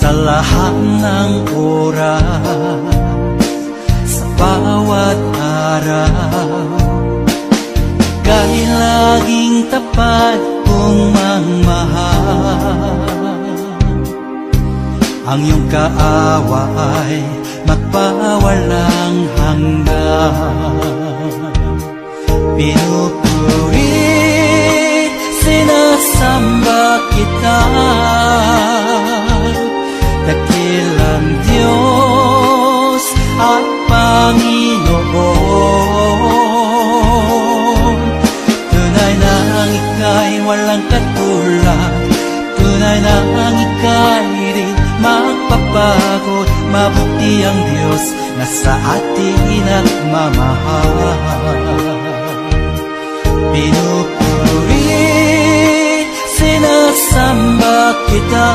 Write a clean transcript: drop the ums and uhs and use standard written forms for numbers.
sa lahat ng oras, sa bawat araw, kay laging tapat kong magmahal. Ang iyong kaawa ay magpawalang hanggan. Pinupuri, sinasamba kita, dakilang Diyos at Panginoon. Tunay na ang ika'y walang katulad, tunay na ang ika'y di magpapagod. Mabuti ang Diyos na sa atin nagmamahal. Pinupuri, sinasamba kita.